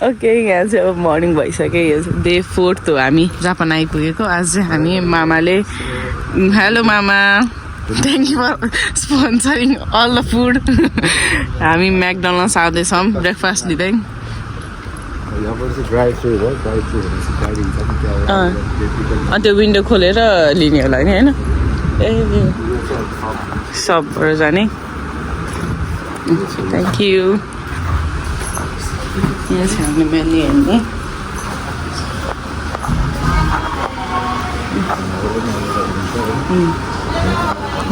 Okay यहाँ चाहिँ अब मर्निङ भइसक्यो यो चाहिँ डे 4 हो हामी जापान आइपुगेको आज चाहिँ हामी मामाले हेलो मामा thank you for sponsoring all the food हामी म्याकडोनल्ड्स आउँदैछौँ ब्रेकफास्ट लिँदै अनि त्यो विन्डो खोलेर लिने होला नि होइन ए सबबाट जाने थ्याङ्क यू यहाँ चाहिँ हामीले मेन्यु हेर्ने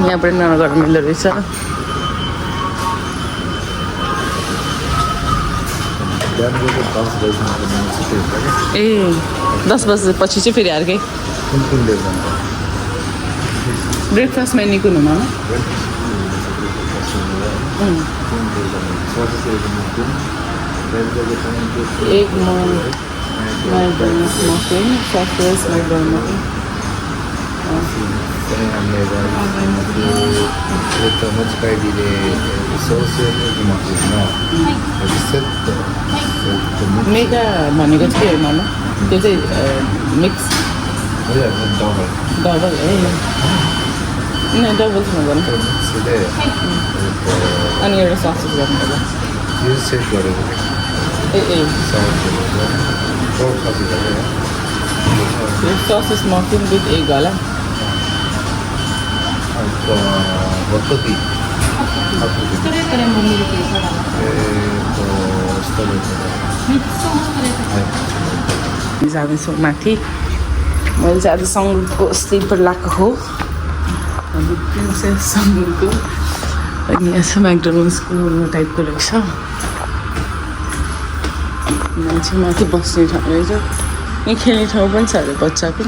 यहाँबाट नगर मिल्दो रहेछ ए 10 बजेपछि चाहिँ फेरि अर्कै ब्रेकफास्ट मेन्यु कुन हुन एक McDonald's muffin, Checkers McDonald's muffin. Mega भनेको चाहिँ के हो मामा त्यो चाहिँ मिक्स डबल ए डबल छ गर्नु अनि एउटा ससेज गर्नुपर्छ ए ससेज मफिन विथ एग होला जाँदैछौँ माथि मैले चाहिँ आज सङ्गुलको स्लिपर लगाएको हो सङ्गुलको अनि यहाँ चाहिँ म्याकडोनल्ड्सको टाइपको रहेछ मान्छे माथि बस्ने ठाउँ रहेछ यहाँ खेल्ने ठाउँ पनि छ अरे बच्चाको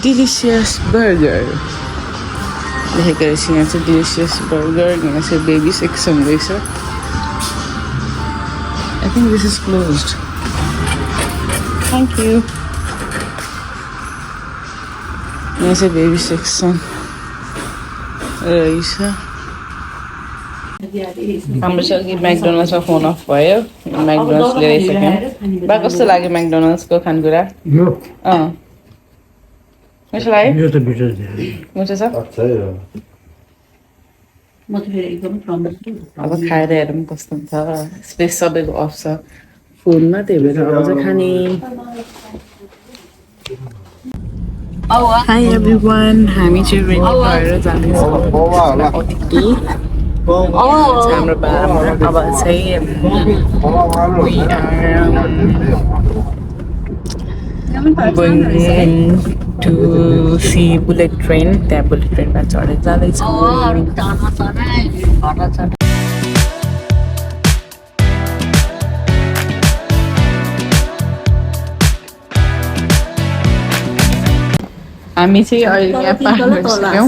डिलिसियस बर्गर लेखेको रहेछ यहाँ चाहिँ डिलिसियस बर्गर यहाँ चाहिँ बेबी सेक्सन रहेछ I think this is closed thank you यहाँ चाहिँ बेबी सेक्सन रहेछ हाम्रो चाहिँ म्याकडोनल्ड्समा फोन अफ भयो म्याकडोनल्ड्स लिएर आइसक्यौँ बा कस्तो लाग्यो म्याकडोनल्ड्सको खानेकुरा मिठो लाग्यो मिठो छ अब खाएर हेरौँ कस्तो हुन्छ स्पेस सबैको अफ छ फोनमा त्यही भएर अब चाहिँ खाने हाई एभ्रिवान हामी चाहिँ रेडी भएर जाँदैछौँ हाम्रो बाबा अब चाहिँ going to see bullet train त्यहाँ बुलेट ट्रेनमा चढेर जाँदैछौँ हामी चाहिँ अहिले यहाँ पार्क गरिसक्यौँ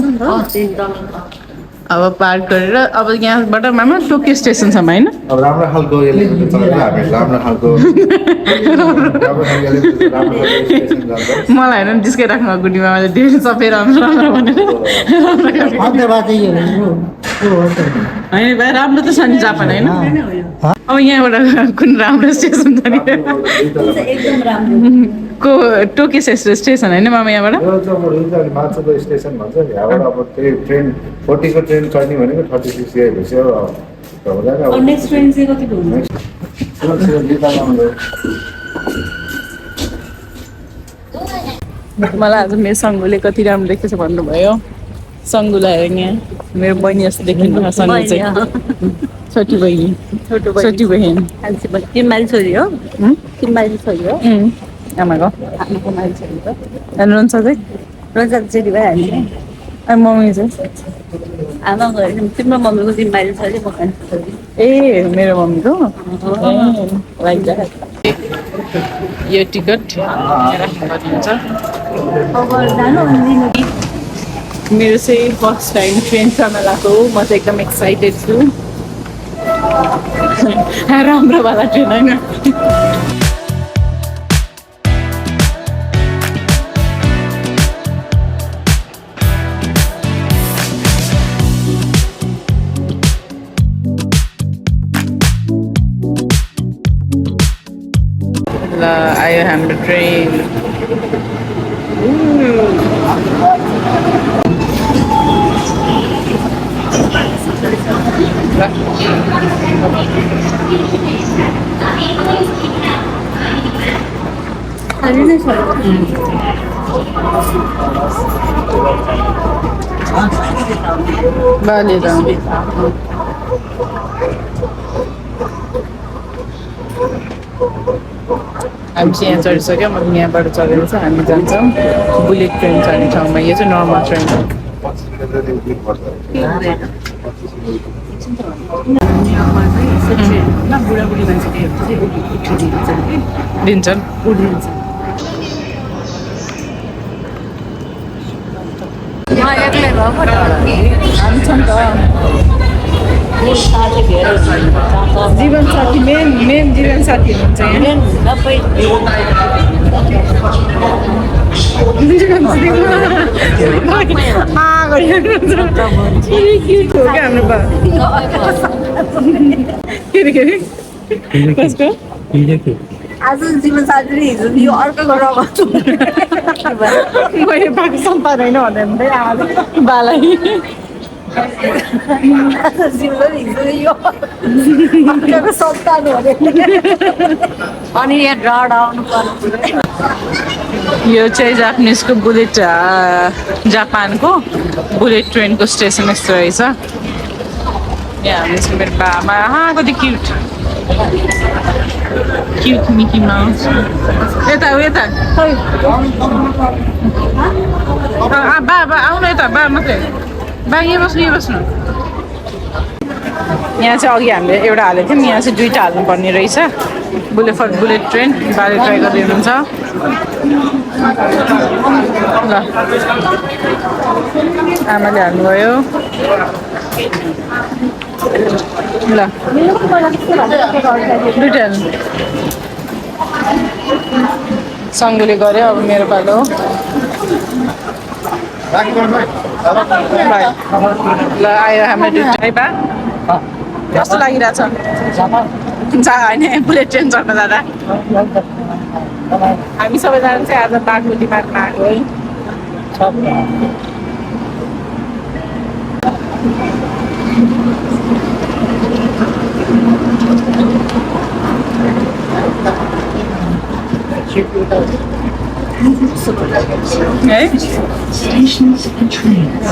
अब पार्क गरेर अब यहाँबाट मामा टोकियो स्टेसनसम्म होइन अब राम्रो खालको राम्रो खालको मलाई होइन जिस्काइराख्नु गुडीमा मैले धेरै सबै राम्रो राम्रो भनेर होइन भाइ राम्रो त छ नि जापान होइन अब यहाँबाट कुन राम्रो स्टेसन छ नि को टोकियो स्टेसन होइन मामा यहाँबाट माछाको स्टेसन भन्छ यहाँबाट अब त्यही ट्रेन 40 को ट्रेन चढ्ने भनेको 36 इयर भइसक्यो नेक्स्ट ट्रेन चाहिँ कति हुन्छ मलाई आज मेरो सङ्गुले कति राम्रो देखेछ भन्नुभयो सङ्गुलाई हेरेँ यहाँ मेरो बहिनी जस्तो देखिनु सङ्गु चाहिँ छोटी बहिनी छोटी बहिनी 3 माइल छोरी हो 3 माइल छोरी हो आमाको माइल छोरी हो अनि रोन्छ चाहिँ जेठी भइहाल्ने अनि मम्मी चाहिँ आमा गएर तिम्रो मम्मीको 3 माइल छोरी म कान्छी छोरी ए मेरो मम्मीको लाइक द्याट यो टिकट राख्नुपर्ने हुन्छ मेरो चाहिँ फर्स्ट टाइम ट्रेनमा लगाएको हो म चाहिँ एकदम एक्साइटेड छु राम्रोवाला ट्रेन होइन ल आयो हाम्रो ट्रेन खाली नै छ बाले हामी चाहिँ यहाँ चढिसक्यौँ मतलब यहाँबाट चढेर चाहिँ हामी जान्छौँ बुलेट ट्रेन चढ्ने ठाउँमा यो चाहिँ नर्मल ट्रेन हो बुढाबुढी मान्छेहरू दिन्छन् एक्लै भएको हामी छौँ त जीवन साथी मेन जीवन साथी हुनुहुन्छ यहाँ क्युट हो क्या हाम्रो बा के कसको आज जीवन साथीले हिजो यो अर्को रमाउँछु मैले बाको सन्तान होइन भन्दै आमाले बालाई जीवन हिजो यो अर्को सन्तान हो अनि यहाँ डर आउनु पर्ने यो चाहिँ जापानिजको बुलेट जापानको बुलेट ट्रेनको स्टेसन यस्तो रहेछ यहाँ हामी चाहिँ मेरो बामा कति क्युट क्युट मिकी माउस यता हो यता बा आउनु यता बा मात्रै बा यहाँ बस्नु यहाँ चाहिँ अघि हामीले एउटा हालेको थियौँ यहाँ चाहिँ दुईवटा हाल्नुपर्ने रहेछ बुलेट ट्रेन बाले ट्राई गर्दै हुनुहुन्छ ल आमाले हाल्नुभयो ल दुईवटा हाल्नु सङ्गुले गऱ्यो अब मेरो पालो ल आयो हाम्रो दुईवटा है बा कस्तो लागिरहेछ होइन बुलेट ट्रेन चढ्न जाँदा हामी सबैजना चाहिँ आज बाघको दिमागमा आएको है Stations and trains.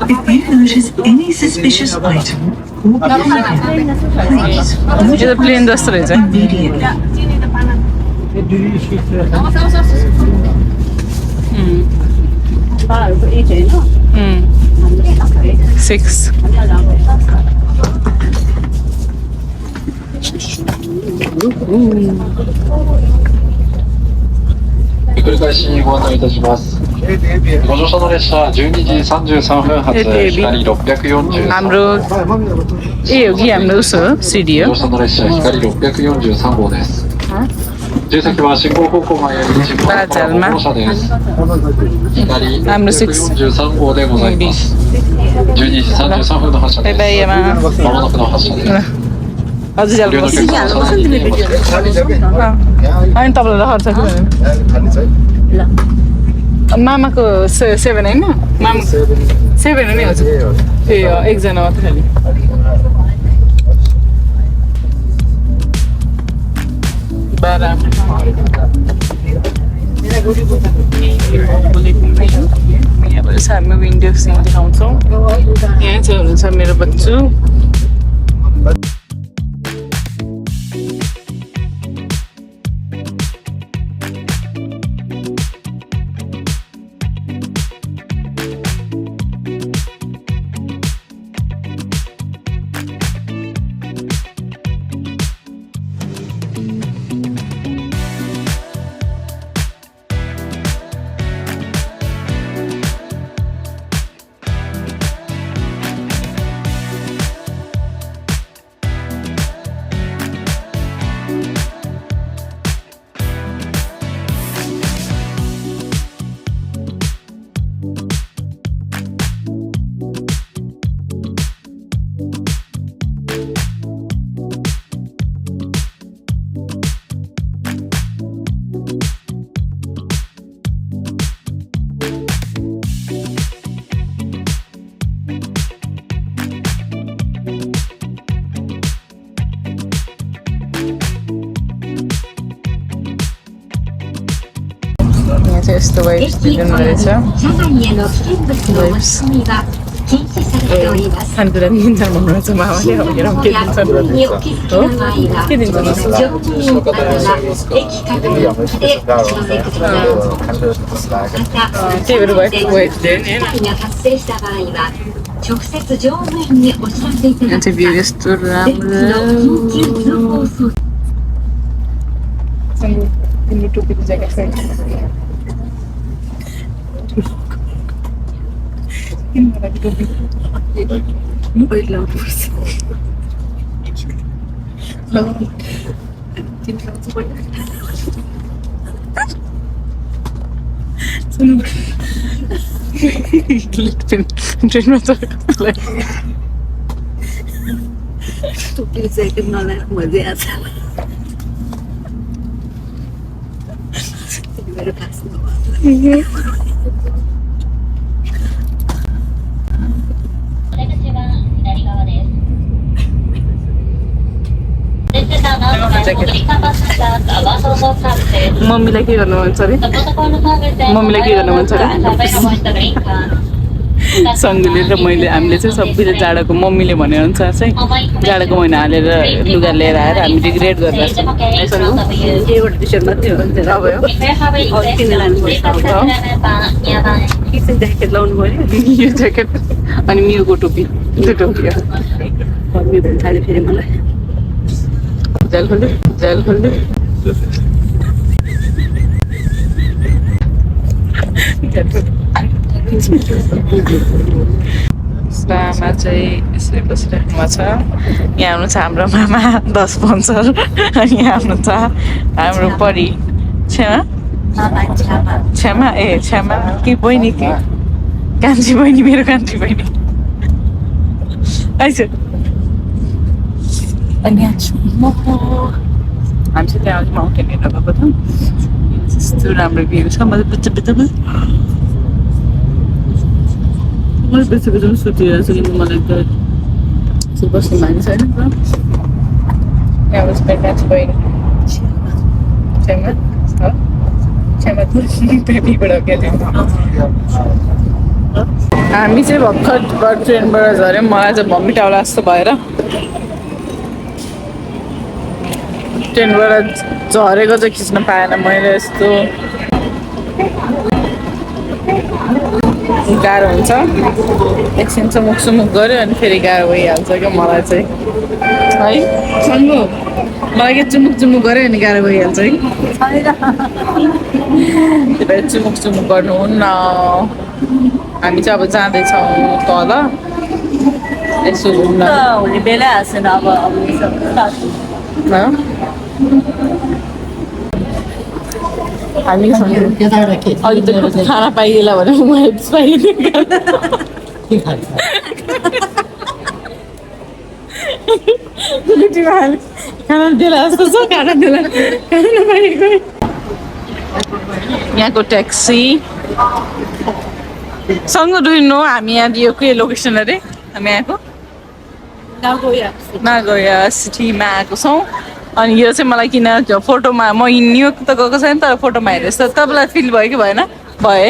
If you notice any suspicious item or behavior, please यो त प्लेन जस्तो रहेछ immediately. बाहरूको एज होइन 6 繰り返しご案内いたします。ご乗車の列車は12時33分発光643 हाम्रो ए हो कि हाम्रो उसो हो सिडी ご हो 乗車の列車光643号です。重先は進行方向前より進行方向の車です。光643号でございます。12時33分の発車バイです。バイ山まもなくの発車です。 हजुर जानु ご利用の पर्छ お客様は車内にお待ちください。 होइन तपाईँलाई रहर छ कि भनेर खाली छ है मामाको 7 होइन मामा 7 हो नि हजुर ए एकजना मात्रै खालि बाह्र यहाँबाट चाहिँ हामी विन्डो सिन देखाउँछौँ यहाँ चाहिँ हुनुहुन्छ मेरो बच्चु चाहिँ यस्तो वाइप्स दिनु रहेछ 車内への危険物の持ち込みは禁止されております。 खानेकुरा दिन्छ भन्नुहुन्छ मामाले अब हेरौँ के や दिन्छ 不明にお気づきの場合は、 के दिन्छ 乗務員または駅確認でお知らせください。 त्यही भएर वाइप्स वाइप्स दियो नि 事が発生した場合は、直接乗務員にお知らせいただ यहाँ き चाहिँ भ्यू यस्तो 電 राम्रो 気の緊急通報装置 तिम्रो टोपीको ज्याकेट छैन किन मलाई टोपी पहिला लाउनुपर्छ ट्रेनमा चढेको टोपी ज्याकेट नलाएर मजा आछ मेरो खास नभएको お出口は左側です。電車の送り方したアワードのサービスです。 मम्मीलाई के गर्नु मन छ अरे मम्मीलाई के गर्नु मन छ अरे सङ्गीले र मैले हामीले चाहिँ सबैले जाडोको मम्मीले भनेअनुसार चाहिँ जाडोको महिना हालेर लुगा लिएर आएर हामी रिग्रेट गरिरहेको छौँ एउटा टी सर्ट मात्रै हो नि त अब अरू किन लानुपर्छ किन ज्याकेट लाउनु पऱ्यो यो ज्याकेट अनि मियोको टोपी त्यो टोपी हो गर्मी भन्न थाल्यो फेरि मलाई झ्याल खोल्दै आमा चाहिँ यसरी बसिराख्नु भएको छ यहाँ हुनुहुन्छ हाम्रो मामा 10 पन्सर अनि यहाँ हुनुहुन्छ हाम्रो परी छ्यामा ए छ्यामा के बहिनी के कान्छी बहिनी मेरो कान्छी बहिनी आइस अनि यहाँ छु म हामी चाहिँ त्यहाँ माउन्टेन हेर्न गएको थियौँ यस्तो राम्रो भ्यू छ मलाई बेसी सुतिरहेको छु किन मलाई एकदम बस्ने मान्छे छैन यहाँ बस मेरो कान्छी बहिनी छ्यामा बेबीबाट क्या थियो हामी चाहिँ भर्खर ट्रेनबाट झऱ्यौँ मलाई चाहिँ भमिट आउला जस्तो भएर ट्रेनबाट झरेको चाहिँ खिच्न पाएन मैले यस्तो गाह्रो हुन्छ एकछिन चाहिँ मुखसुमुख गऱ्यो अनि फेरि गाह्रो भइहाल्छ क्या मलाई चाहिँ है सङ्गो मलाई के चुमुक गऱ्यो अनि गाह्रो भइहाल्छ है त्यही भएर चुमुक गर्नुहुन्न हामी चाहिँ अब जाँदैछौँ तल यसो घुम्न हुने बेला आएन अब हामी अघि त खाना पाइएला भने वाइप्स पाइदिनु खाना दिएला जस्तो छ खाना दिएला खाना नपाएको यहाँको ट्याक्सी सँग डुइनो हामी यहाँ यो के लोकेसन अरे हामी यहाँको नागोया सिटीमा आएको छौँ अनि यो चाहिँ मलाई किन फोटोमा म न्युयोर्क त गएको छैन तर फोटोमा हेरेँ जस्तो तपाईँलाई फिल भयो कि भएन भए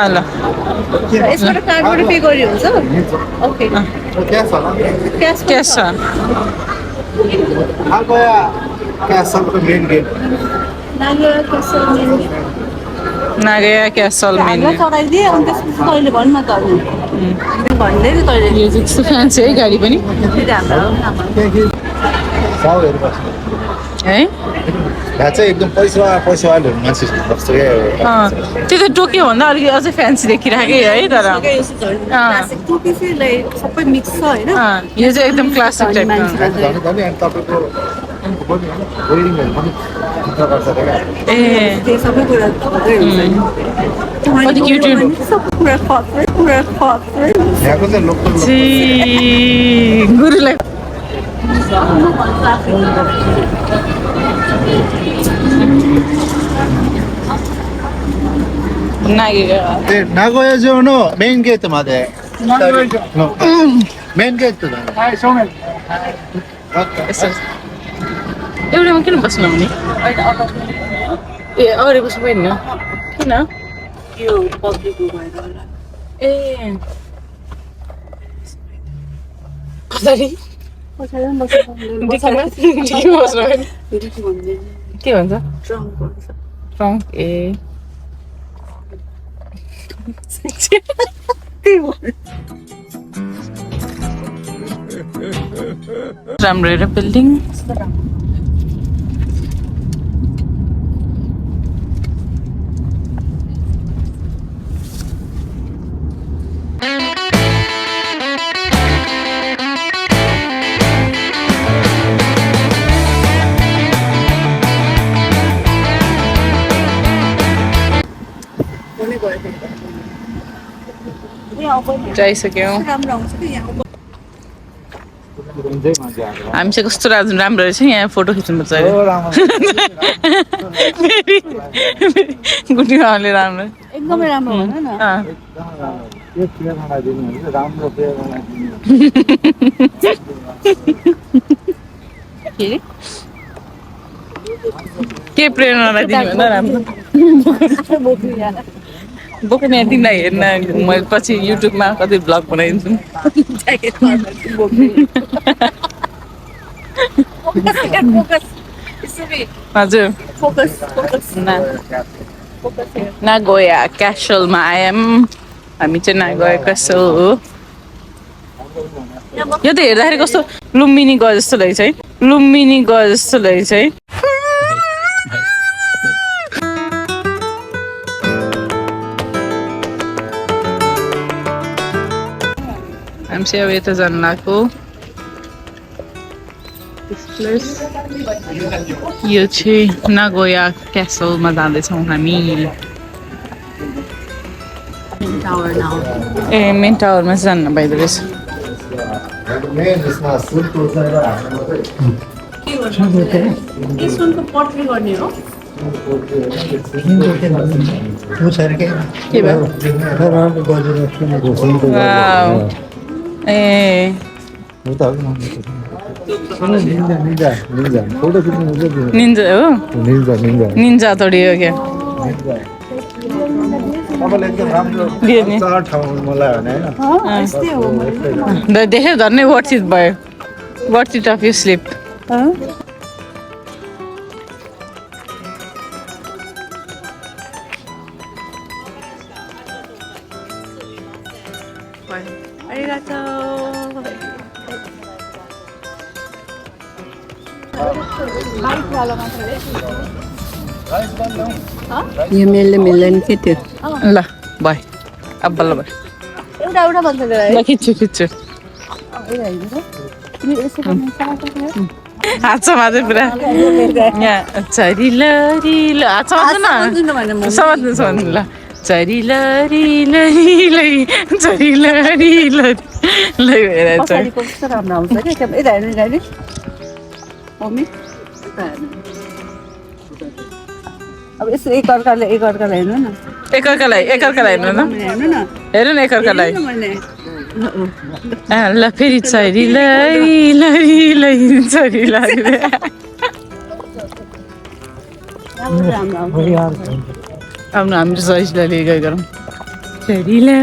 ल यसबाट कार्डबाट पे गर्यो हुन्छ ओके क्यास क्यास छ क्यासलको मेन गेट नागया क्यासल मेन चढाइदिए अनि त्यसपछि तैँले भन् न त भन्दै नि तैँले यो चाहिँ कस्तो फ्यान्सी है गाडी पनि फेरि हाम्रो साउहरू बस्छ है यहाँ चाहिँ एकदम पैसावालेहरू मान्छे बस्छ क्या त्यो त टोकियो भन्दा अलिकति अझै फ्यान्सी देखिराखेकै है तर सबै मिक्स छ होइन यो चाहिँ एकदम क्लासिक टाइपको अनि तपाईँको वेडिङहरू पनि चित्र गर्छ क्या ए त्यो सबै कुरा कति क्युट सबै कुरा खत्रै यहाँको चाहिँ लोकल गुरुलाई नागेगा で名古屋城のメインゲートまで मेन गेट त यसो एउटामा किन बस्नु हुने ए अगाडि बस्नु पाइन्न किन यो पब्लिक भएर होला ए कसरी पछाडि पनि बस्नु डिकीमा बस्नु पाइन्न डिकी भन्ने के भन्छ ट्रङ्क भन्छ ट्रङ्क ए राम्रो हेर बिल्डिङ जाइसक्यौँ हामी चाहिँ कस्तो राम्रो रहेछ यहाँ फोटो खिच्नुपर्छ अरे गुटी मामाले राम्रो एकदमै राम्रो भन न राम्रो के प्रेरणालाई दिनु भन राम्रो बोकेर यहाँ तिमीलाई हेर्न मैले पछि युट्युबमा कति भ्लग बनाइदिन्छु हजुर नागोया क्यासलमा आयौँ हामी चाहिँ नागोया क्यासल हो यो त हेर्दाखेरि कस्तो लुम्बिनी गयो जस्तो रहेछ है लुम्बिनी गयो जस्तो रहेछ है हामी चाहिँ अब यता जानु लाग्यो यो चाहिँ नागोया क्यासलमा जाँदैछौँ हामी ए मेन टावरमा चाहिँ जानु पाइँदो रहेछ मेन यसमा सुनको चाहिँ सुनको पट्री गर्ने हो के भयो ए निन्जा हो निन्जा थोडी हो क्या देखेर धर्नै वर्थ इट भयो worth it of you sleep यो मेलले मिल्दैन के त्यो ल भयो अब बल्ल भयो एउटा एउटा भन्छ ल खिच्छु हात समात्यो पुरा यहाँ चरिलो हात समात्नु न समात्नु ल चरिलो चरिलो कस्तो राम्रो आउँछ क्या यता हेर्नु मम्मी अब यसो एकअर्कालाई हेर्नु न एकअर्कालाई हेर्नु न हेर्नु न हेर्नु न एकअर्कालाई मैले ल फेरि चरिलो चरिलो अब हाम्रो सजिलोले गयो गरौँ चरिलो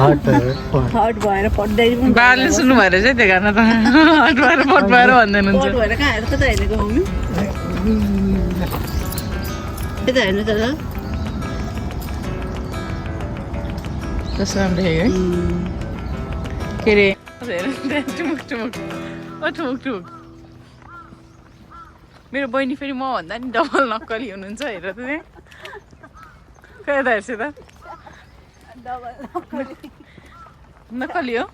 हट भएर पढ्दै बाले सुन्नु भएर चाहिँ त्यो गाना त हट भएर पट भएर भन्दैन हुन्छ पढ भएर कहाँ हेर त हेर्नेको मम्मी यता हेर्नु त ल कस्तो राम्रो देखेको है के अरे टुमुक मेरो बहिनी फेरि म भन्दा नि डबल नक्कली हुनुहुन्छ हेर त त्यहाँ कता हेर्छु त नक्कली हो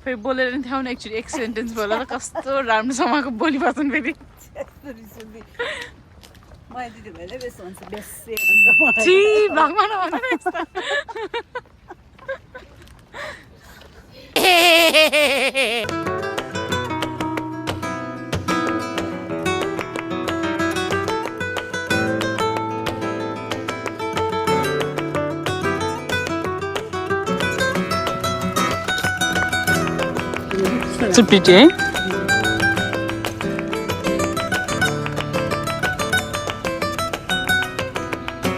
फेरि बोलेर नि थाहा एक्चुली एक सेन्टेन्स बोलेर कस्तो राम्रोसँगको बोली बस्छन् फेरि मैले दिदीभाइले बेस भन्छ बेसी भन्छ मलाई। ची भगवान भन न यस्तो। So pretty, eh?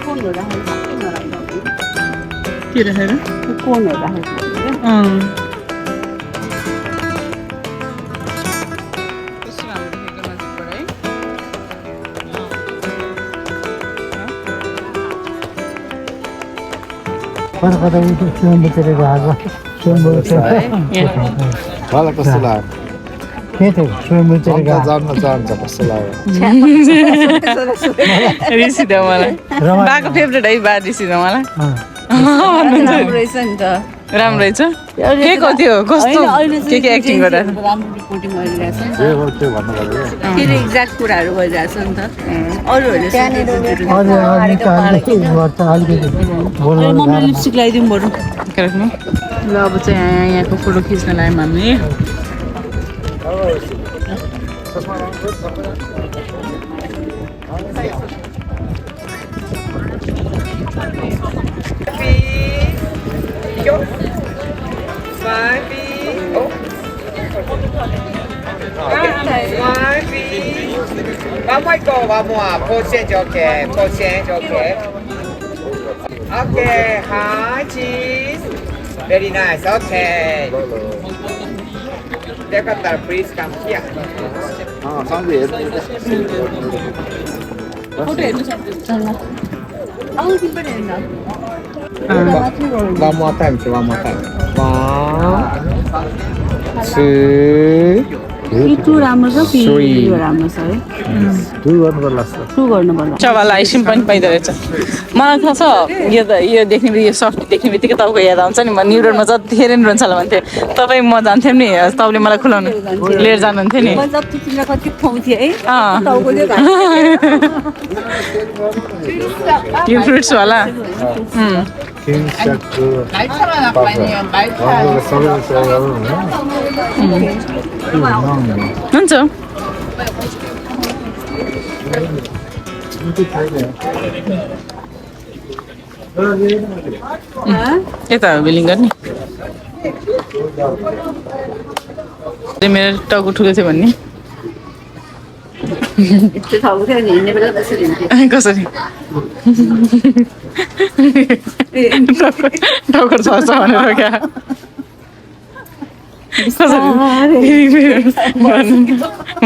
कोनहरू राखेको सबै नराम्रो हो। के राखेर? त्यो कोनहरू राखेको हुन्छ क्या। कस्तो राम्रो देखेको नजिकबाट है? कता उठ्यो स्वयम्भूतिर गएको स्वयम्भूतिर मलाई कस्तो लाग्यो के थियो स्वयम्भूतिर अन्त गएको जान्न चाहन्छ कस्तो लाग्यो रिसिदा मलाई बाको फेभरेट है बा रिसिदा मलाई राम्रो रहेछ नि त। राम्रो रहेछ के को थियो कस्तो के एक्टिङ गरेर राम्रो रिपोर्टिङ गरिरहेछ नि त। जे हो त्यो भन्नुभयो के अरे एक्ज्याक्ट कुराहरू गरिरहेछ नि त। अरूहरूले अलिकति गर्छ अलिकति बोल्नु मम्मीले लिपस्टिक लगाइदिउँ बरु। राख्नु ल अब चाहिँ यहाँको फोटो खिच्न लाग्यौँ हामी Vamos go, vamos a portion okay, portion okay. Okay, hi cheese. Very nice. Okay. Jakarta, please come here. सँगै हेर्नु फोटो हेर्नु सक्नुहुन्छ। आउँछु पनि हेर्न। One more time, one more time. 1, 2. To राम्रो छ फेरि यो राम्रो छ है। दुई गर्नु पर्ला जस्तो टु गर्नु पर्ला। चवाला आइसक्रिम पनि पाइँदो रहेछ मलाई थाहा छ यो त यो देख्ने यो सफ्ट देख्ने बित्तिकै तपाईँको याद आउँछ नि म न्युरोनमा जतिखेर नि रहन्छ होला भन्थेँ तपाईँ म जान्थ्यौँ नि तपाईँले मलाई खुलाउनु लिएर जानुहुन्थ्यो नि म जति तिमीलाई कति खुवाउँथेँ है। अँ। टाउको चाहिँ यो फ्रुट्सवाला किङ स्याकको सबैले सेवा गरौँ हुन्छ यता हो बिलिङ गर्ने मेरो टाउको ठुलो थियो भन्ने यस्तो ठाउँ थियो नि हिँड्ने बेला त्यसरी हिँड्थ्यो। कसरी टाउको झर्छ भनेर क्या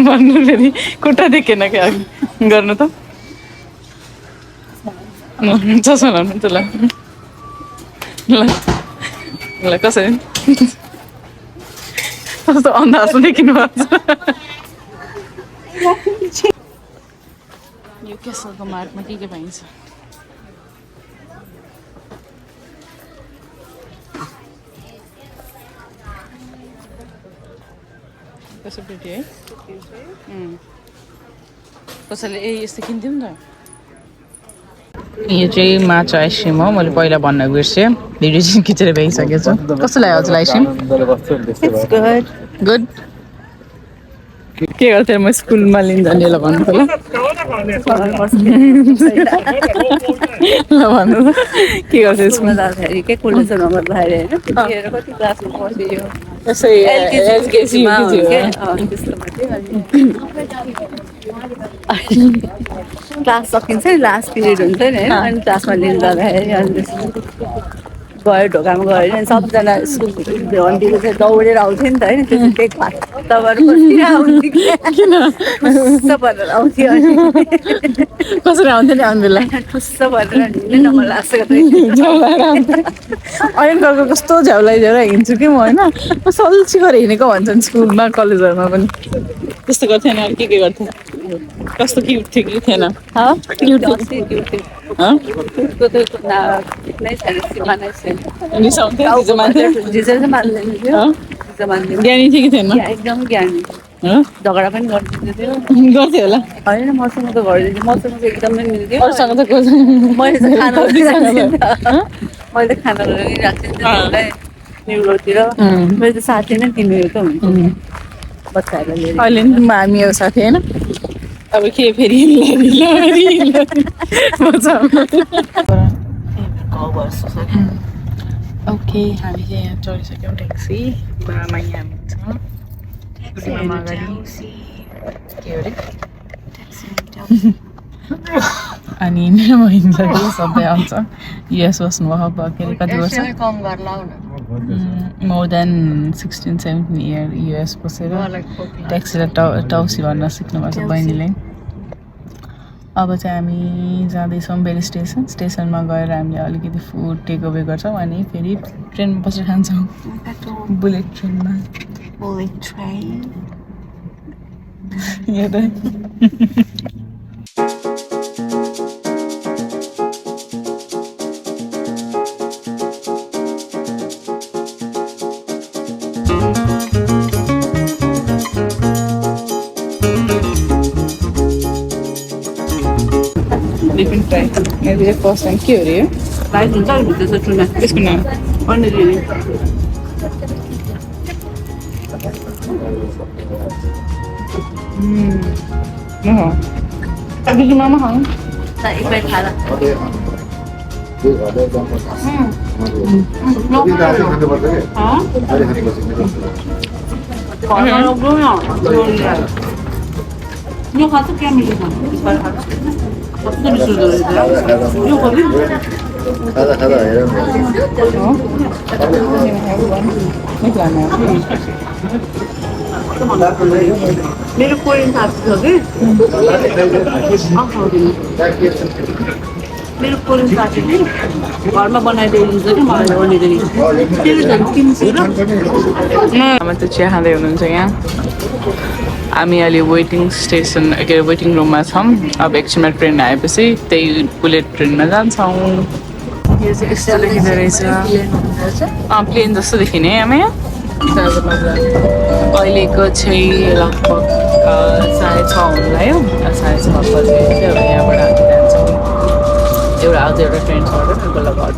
भन्नु फेरि खुट्टा देखेन क्या गर्नु त चस्मा लाउनु त ल ल कसरी कस्तो अन्दाज देखिनु भएको छ यो केसलको मार्गमा के पाइन्छ कस्तो प्रिटी है कसैले ए यस्तो किन्थ्यौँ नि त यो चाहिँ माछा आइसक्रिम हो मैले पहिला भन्न बिर्सेँ भिडियो चाहिँ खिचेर भ्याइसकेको छु कस्तो लाग्यो हजुर आइसक्रिम गुड के गर्थेँ म स्कुलमा लिँदा भन्नु ल ल भन्नु के गर्थ्यो स्कुलमा जाँदाखेरि के कोलेजमा गर्दाखेरि होइन त्यतिखेर कति क्लासमा पढ्थ्यो यसै एलकेजी क्लास सकिन्छ नि लास्ट पिरियड हुन्छ नि होइन अनि क्लासमा लिनु जाँदाखेरि अनि गयो ढोकामा गयो भने सबजना स्कुल भन्टीको चाहिँ दौडेर आउँथ्यो नि त होइन त्यो त्यही क्लास तपाईँहरू बसेर आउँथ्यो ठुस्स भनेर आउँथ्यो अनि कसरी आउँथ्यो नि आउने बेला ठुस्स भनेर हिँड्नै नमन लाग्छ अहिले गएको कस्तो झ्याउलाई हिँड्छु कि म होइन सल्ची गरेर हिँडेको भन्छन् स्कुलमा कलेजहरूमा पनि त्यस्तो गर्थेन के गर्थ्यो कस्तो क्युट थियो कि थिएन रिसाउँथ्यो ज्ञानी ज्ञानी थियो कि थिएन एकदम ज्ञानी झगडा पनि गरिदिँदै थियो गर्थ्यो होला होइन मसँग त गरिदिन्थ्यो मसँग चाहिँ एकदमै मिल्थ्यो अरूसँग त को मैले त खाना मैले त खाना राख्थेँ उसलाई न्युरोतिर मेरो त साथी नै तिमीहरू त हुन्छ बच्चाहरूलाई लिएर अहिले नि हामी हो साथी होइन अब के फेरि ओके हामी चाहिँ यहाँ चढिसक्यौँ ट्याक्सी बामा यहाँ छ बुढीमामा अगाडि के अरे अनि मेरो बहिनी छ कि सबै आउँछ युएस बस्नुभयो के अरे कति वर्ष मोर देन 16-17 इयर युएस बसेर ट्याक्सीलाई टाउसी भन्न सिक्नुभएको छ बहिनीले अब चाहिँ हामी जाँदैछौँ बेली स्टेसनमा गएर हामीले अलिकति फुड टेक अवे गर्छौँ अनि फेरि ट्रेनमा बसेर खान्छौँ बुलेट ट्रेनमा यहाँ त डिफ्रेन्ट टाइप मेरो फर्स्ट टाइम के हो अरे लाइट हुन्छ नि भित्र चाहिँ टुना यसको नाम पनिर मामा खाऊँ एक बाइट खाएर यो खान्छ क्या मिल्छ कस्तो रिस उठ्दो रहेछ यो खोली खाँदा हेर मेरो कोरियन साथी छ कि मेरो कोरियन साथीले घरमा बनाइदिनुहुन्छ कि मलाई वनिखेरि त्यसले झन् किन्छु र आमा त चिया खाँदै हुनुहुन्छ यहाँ हामी अहिले वेटिङ स्टेसन के अरे वेटिङ रुममा छौँ अब एकछिनमा ट्रेन आएपछि त्यही बुलेट ट्रेनमा जान्छौँ यो चाहिँ यस्तो देखिँदो रहेछ प्लेन जस्तो देखिने आमा यहाँ अहिलेको चाहिँ लगभग 6:30 हुनु लाग्यो 6:30 बजे चाहिँ अब यहाँबाट हामी जान्छौँ एउटा आज एउटा ट्रेन चढेर अनि बल्ल घर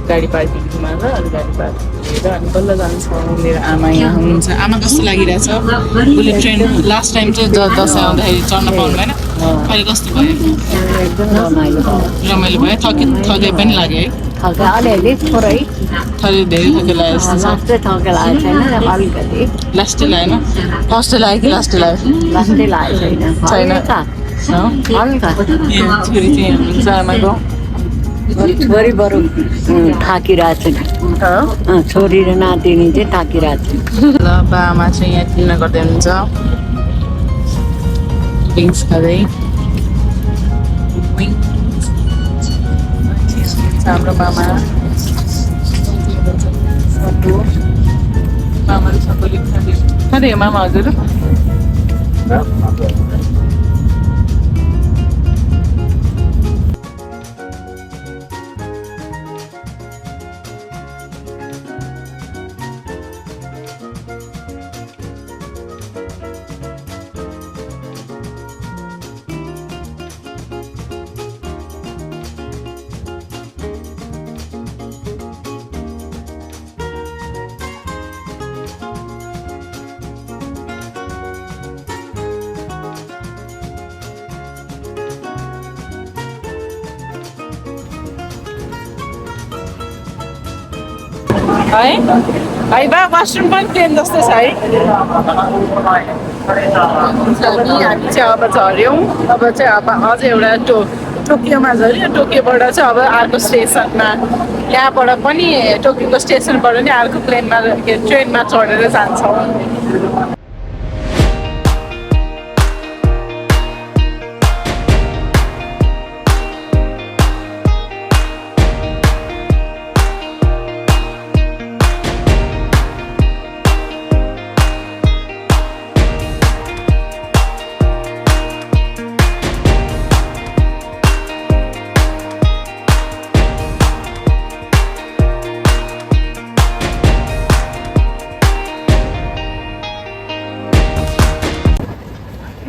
गाडी पार्किङमा र अनि गाडी पार्किङ लिएर अनि बल्ल जान्छौँ मेरो आमा यहाँ हुनुहुन्छ आमा कस्तो लागिरहेछ बुलेट ट्रेन लास्ट टाइम चाहिँ दसैँ आउँदाखेरि चढ्न पाउनु भएन अहिले कस्तो भयो एकदम रमाइलो भयो थके पनि लाग्यो है थके अलिअलि थोरै थोरै धेरै थके लाग्यो जस्तो छ लास्टै थके लागेको छैन अलिकति लास्टै लाग्यो फर्स्टै लाग्यो कि लास्टै लाग्यो लास्टै लागेको छैन छैन हल्का छोरी चाहिँ हुनुहुन्छ आमाको छोरी बरु थाकिरहेको छ छोरी र नातिनी चाहिँ थाकिरहेको छ ल बामा चाहिँ यहाँ किन्न गर्दै हुनुहुन्छ विङ्स खाँदै हाम्रो मामा मामाले सबैले खाँदै मामा हजुर है भाइ बा वासरुम पनि प्लेन जस्तै छ है हामी चाहिँ अब झऱ्यौँ अब चाहिँ अब अझ एउटा टोकियोमा झऱ्यो टोकियोबाट चाहिँ अब अर्को स्टेसनमा यहाँबाट पनि टोकियोको स्टेसनबाट नि अर्को प्लेनमा ट्रेनमा चढेर जान्छौँ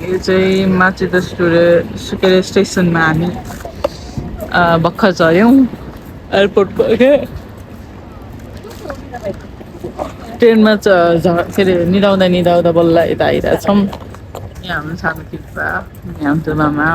यो चाहिँ माचिदा के अरे स्टेसनमा हामी भर्खर झऱ्यौँ एयरपोर्टको के ट्रेनमा के अरे निदाउँदा बल्ल यता आइरहेछौँ यहाँ हाम्रो सानो कृपा यहाँ हाम्रो मामा